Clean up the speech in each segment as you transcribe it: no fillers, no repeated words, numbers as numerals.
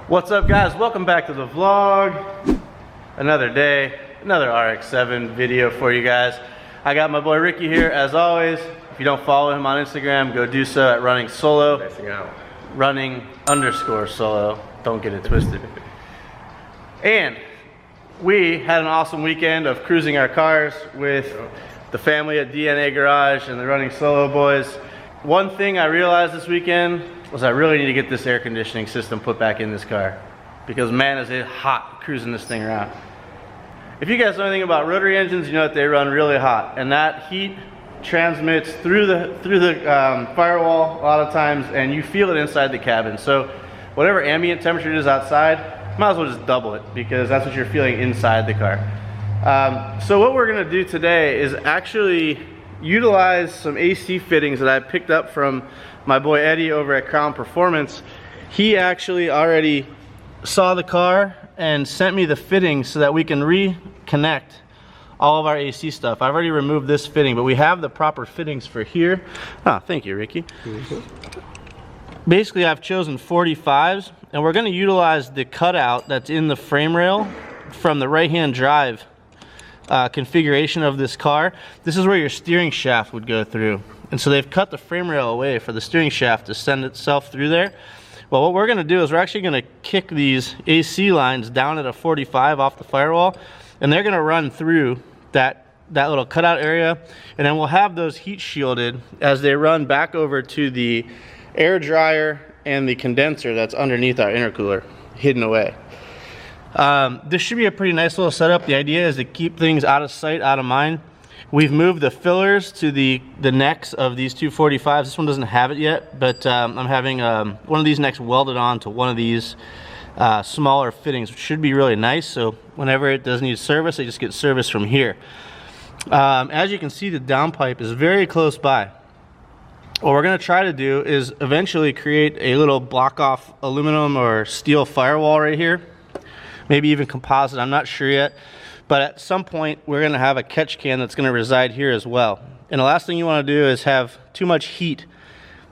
What's up, guys? Welcome back to the vlog. Another day, another RX-7 video for you guys. I got my boy Ricky here as always. If you don't follow him on Instagram, go do so at running solo. Running_solo. Don't get it twisted. And we had an awesome weekend of cruising our cars with the family at DNA Garage and the Running Solo boys. One thing I realized this weekend was I really need to get this air conditioning system put back in this car, because man, is it hot cruising this thing around. If you guys know anything about rotary engines, you know that they run really hot, and that heat transmits through the firewall a lot of times, and you feel it inside the cabin. So whatever ambient temperature it is outside, might as well just double it, because that's what you're feeling inside the car. So what we're gonna do today is actually utilize some AC fittings that I picked up from my boy Eddie over at Crown Performance. He actually already saw the car and sent me the fittings so that we can reconnect all of our AC stuff. I've already removed this fitting, but we have the proper fittings for here. Ah, thank you, Ricky. Basically, I've chosen 45s, and we're gonna utilize the cutout that's in the frame rail from the right-hand drive configuration of this car. This is where your steering shaft would go through. And so they've cut the frame rail away for the steering shaft to send itself through there. Well, what we're gonna do is we're actually gonna kick these AC lines down at a 45 off the firewall, and they're gonna run through that little cutout area, and then we'll have those heat shielded as they run back over to the air dryer and the condenser that's underneath our intercooler, hidden away. This should be a pretty nice little setup. The idea is to keep things out of sight, out of mind. We've moved the fillers to the necks of these 245s. This one doesn't have it yet, but I'm having one of these necks welded on to one of these smaller fittings, which should be really nice. So whenever it does need service, it just gets service from here. As you can see, the downpipe is very close by. What we're going to try to do is eventually create a little block off aluminum or steel firewall right here. Maybe even composite, I'm not sure yet. But at some point, we're gonna have a catch can that's gonna reside here as well. And the last thing you wanna do is have too much heat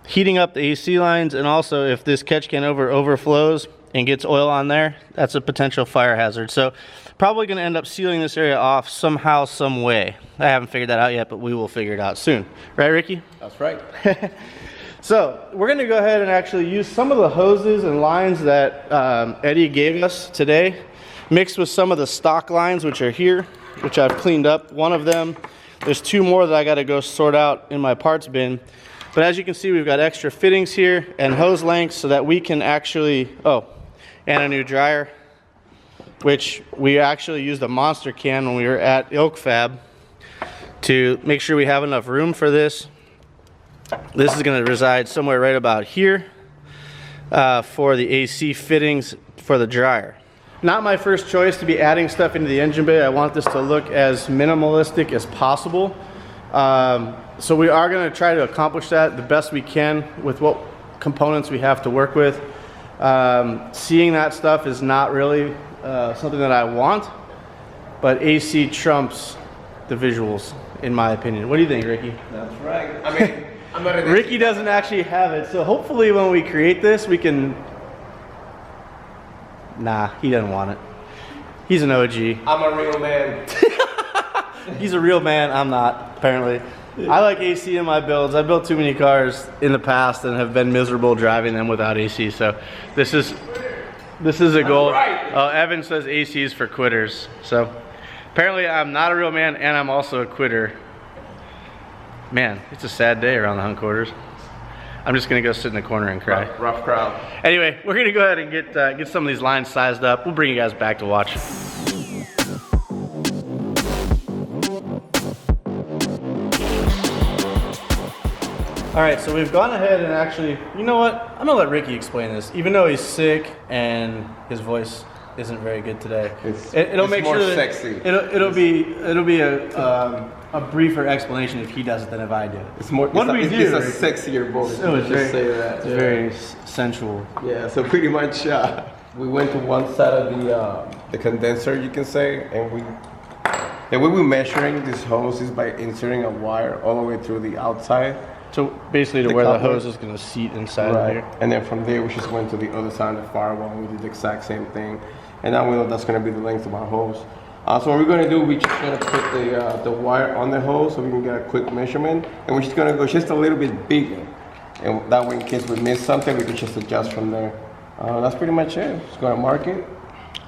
heating up the AC lines, and also if this catch can overflows and gets oil on there, that's a potential fire hazard. So probably gonna end up sealing this area off somehow, some way. I haven't figured that out yet, but we will figure it out soon. Right, Ricky? That's right. So we're gonna go ahead and actually use some of the hoses and lines that Eddie gave us today, mixed with some of the stock lines which are here, which I've cleaned up. One of them, there's two more that I gotta go sort out in my parts bin. But as you can see, we've got extra fittings here and hose lengths so that we can actually, and a new dryer, which we actually used a monster can when we were at Ilk Fab to make sure we have enough room for this. This is gonna reside somewhere right about here for the AC fittings for the dryer. Not my first choice to be adding stuff into the engine bay. I want this to look as minimalistic as possible. So we are gonna try to accomplish that the best we can with what components we have to work with. Seeing that stuff is not really something that I want, but AC trumps the visuals, in my opinion. What do you think, Ricky? That's right. I mean, I'm not Ricky doesn't actually have it, so hopefully when we create this, we can... Nah, he doesn't want it. He's an OG. I'm a real man. He's a real man, I'm not, apparently. I like AC in my builds. I've built too many cars in the past and have been miserable driving them without AC, so this is a goal. Right. Oh, Evan says AC is for quitters. So apparently I'm not a real man, and I'm also a quitter. Man, it's a sad day around the hunt quarters. I'm just gonna go sit in the corner and cry. Rough crowd. Anyway, we're gonna go ahead and get some of these lines sized up. We'll bring you guys back to watch. All right, so we've gone ahead and actually, you know what? I'm gonna let Ricky explain this, even though he's sick and his voice isn't very good today. It'll make more sure that sexy. It'll be a briefer explanation if he does it than if I do. It's more. What do we do? It's a sexier voice. Oh, it's just very, say that. it's very sensual. Yeah. So pretty much, we went to one side of the condenser, you can say, and the way we're measuring this hose is by inserting a wire all the way through the outside So basically to where the hose is going to seat inside of here. And then from there we just went to the other side of the firewall and we did the exact same thing. And now we know that's going to be the length of our hose. So what we're going to do, we're just going to put the wire on the hose so we can get a quick measurement. And we're just going to go just a little bit bigger. And that way in case we miss something, we can just adjust from there. That's pretty much it. Just going to mark it.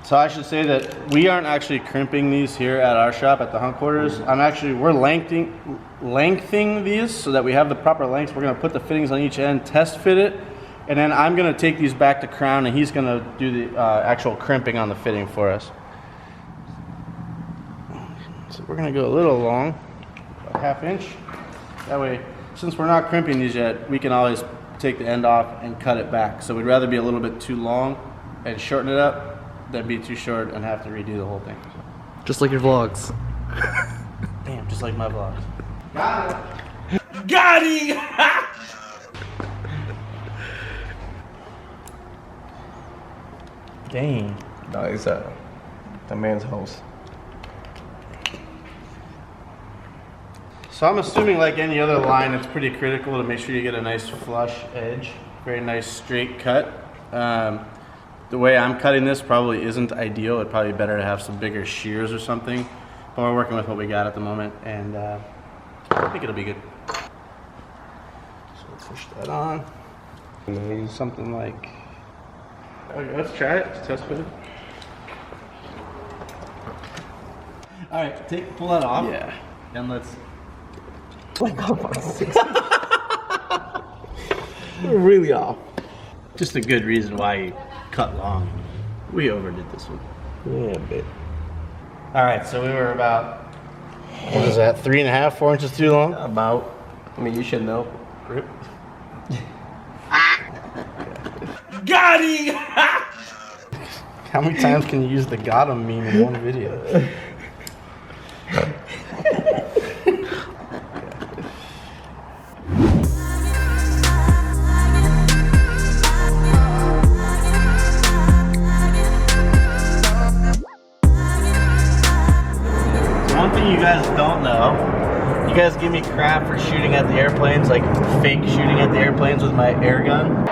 So I should say that we aren't actually crimping these here at our shop at the hunt quarters. We're lengthening these so that we have the proper lengths. We're going to put the fittings on each end, test fit it, and then I'm going to take these back to Crown and he's going to do the actual crimping on the fitting for us. So we're going to go a little long, a ½ inch. That way, since we're not crimping these yet, we can always take the end off and cut it back. So we'd rather be a little bit too long and shorten it up than be too short and have to redo the whole thing. Just like your vlogs. Damn, just like my vlogs. Got it! Got it! Dang. No, it's the man's hose. So I'm assuming like any other line, it's pretty critical to make sure you get a nice flush edge, very nice straight cut. The way I'm cutting this probably isn't ideal. It'd probably be better to have some bigger shears or something. But we're working with what we got at the moment, and I think it'll be good. So let's push that on. And then use something like, okay, let's try it, let's test fit it. All right, pull that off. Yeah. And let's. Really off. Just a good reason why you cut long. We overdid this one. Yeah, a bit. All right, so we were about, what is that, 3.5, 4 inches too long? About. I mean, you should know. Rip. Got it! How many times can you use the got 'em meme in one video? One thing you guys don't know, you guys give me crap for shooting at the airplanes, like fake shooting at the airplanes with my air gun.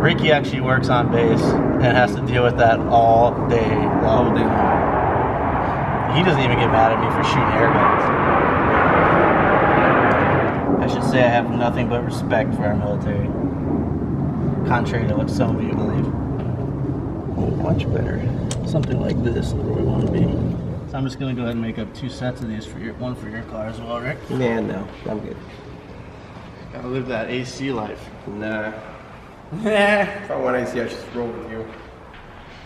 Ricky actually works on base and has to deal with that all day long. He doesn't even get mad at me for shooting air guns. I should say I have nothing but respect for our military. Contrary to what some of you believe. Oh, much better. Something like this is where we want to be. So I'm just going to go ahead and make up 2 sets of these for one for your car as well, Rick. Yeah, no, I'm good. Gotta live that AC life. Nah. If I want AC, I just roll with you.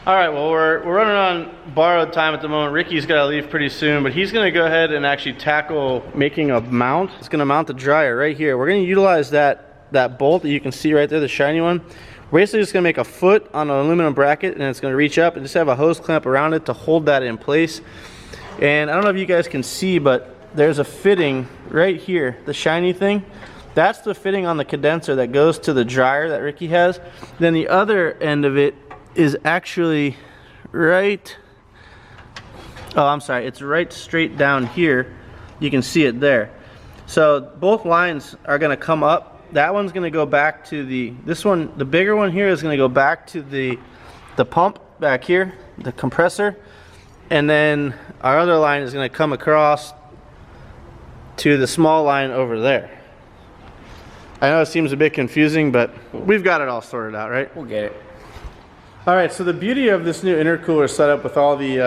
All right, well, we're running on borrowed time at the moment. Ricky's got to leave pretty soon, but he's going to go ahead and actually tackle making a mount. It's going to mount the dryer right here. We're going to utilize that bolt that you can see right there, the shiny one. We're basically just going to make a foot on an aluminum bracket, and it's going to reach up and just have a hose clamp around it to hold that in place. And I don't know if you guys can see, but there's a fitting right here, the shiny thing. That's the fitting on the condenser that goes to the dryer that Ricky has. Then the other end of it is actually right, oh, I'm sorry, it's right straight down here. You can see it there. So both lines are gonna come up. That one's gonna go back to this one, the bigger one here is gonna go back to the pump back here, the compressor. And then our other line is gonna come across to the small line over there. I know it seems a bit confusing, but we've got it all sorted out, right? We'll get it. All right, so the beauty of this new intercooler setup with all the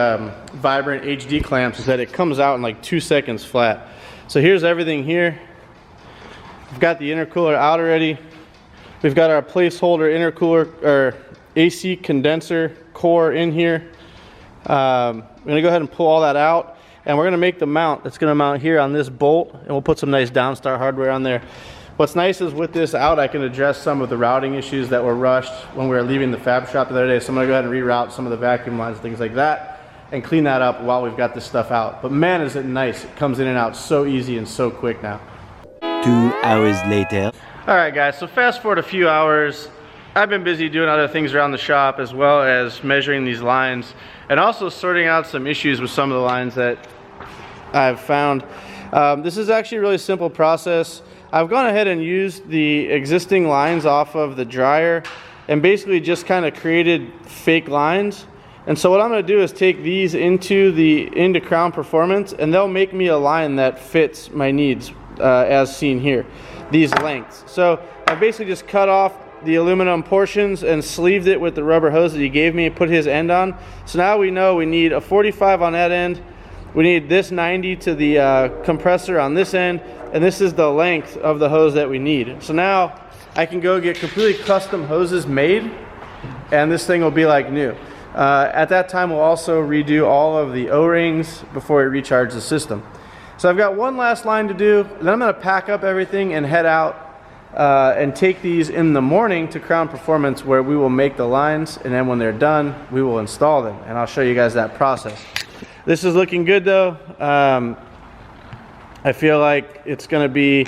Vibrant HD clamps is that it comes out in like 2 seconds flat. So here's everything here. We've got the intercooler out already. We've got our placeholder intercooler or AC condenser core in here. I'm gonna go ahead and pull all that out, and we're gonna make the mount that's gonna mount here on this bolt, and we'll put some nice Downstar hardware on there. What's nice is with this out, I can address some of the routing issues that were rushed when we were leaving the fab shop the other day. So I'm gonna go ahead and reroute some of the vacuum lines, things like that, and clean that up while we've got this stuff out. But man, is it nice. It comes in and out so easy and so quick now. 2 hours later. All right, guys, so fast forward a few hours. I've been busy doing other things around the shop, as well as measuring these lines and also sorting out some issues with some of the lines that I've found. This is actually a really simple process. I've gone ahead and used the existing lines off of the dryer and basically just kind of created fake lines. And so what I'm going to do is take these into Crown Performance, and they'll make me a line that fits my needs as seen here, these lengths. So I basically just cut off the aluminum portions and sleeved it with the rubber hose that he gave me and put his end on. So now we know we need a 45 on that end. We need this 90 to the compressor on this end, and this is the length of the hose that we need. So now I can go get completely custom hoses made, and this thing will be like new. At that time, we'll also redo all of the O-rings before we recharge the system. So I've got one last line to do, then I'm going to pack up everything and head out and take these in the morning to Crown Performance, where we will make the lines, and then when they're done, we will install them, and I'll show you guys that process. This is looking good though. I feel like it's going to be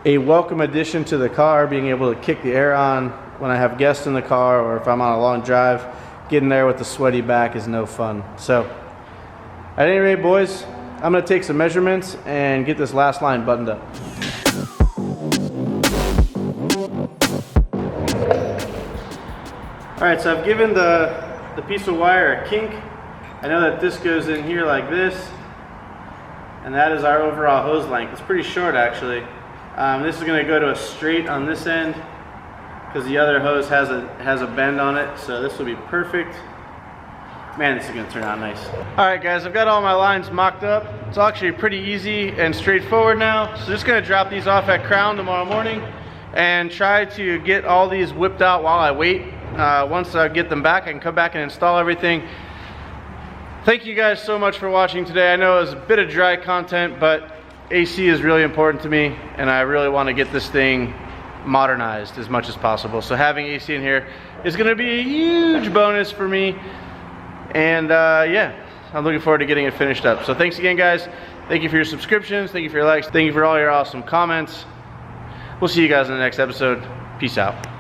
a welcome addition to the car, being able to kick the air on when I have guests in the car, or if I'm on a long drive. Getting there with the sweaty back is no fun. So at any rate, boys, I'm going to take some measurements and get this last line buttoned up. Alright, so I've given the piece of wire a kink. I know that this goes in here like this, and that is our overall hose length. It's pretty short actually. This is going to go to a straight on this end, because the other hose has a bend on it, so this will be perfect. Man, this is going to turn out nice. Alright guys, I've got all my lines mocked up. It's actually pretty easy and straightforward now. So just going to drop these off at Crown tomorrow morning and try to get all these whipped out while I wait. Once I get them back, I can come back and install everything. Thank you guys so much for watching today. I know it was a bit of dry content, but AC is really important to me, and I really want to get this thing modernized as much as possible. So having AC in here is going to be a huge bonus for me, and yeah, I'm looking forward to getting it finished up. So thanks again guys. Thank you for your subscriptions, thank you for your likes, thank you for all your awesome comments. We'll see you guys in the next episode. Peace out.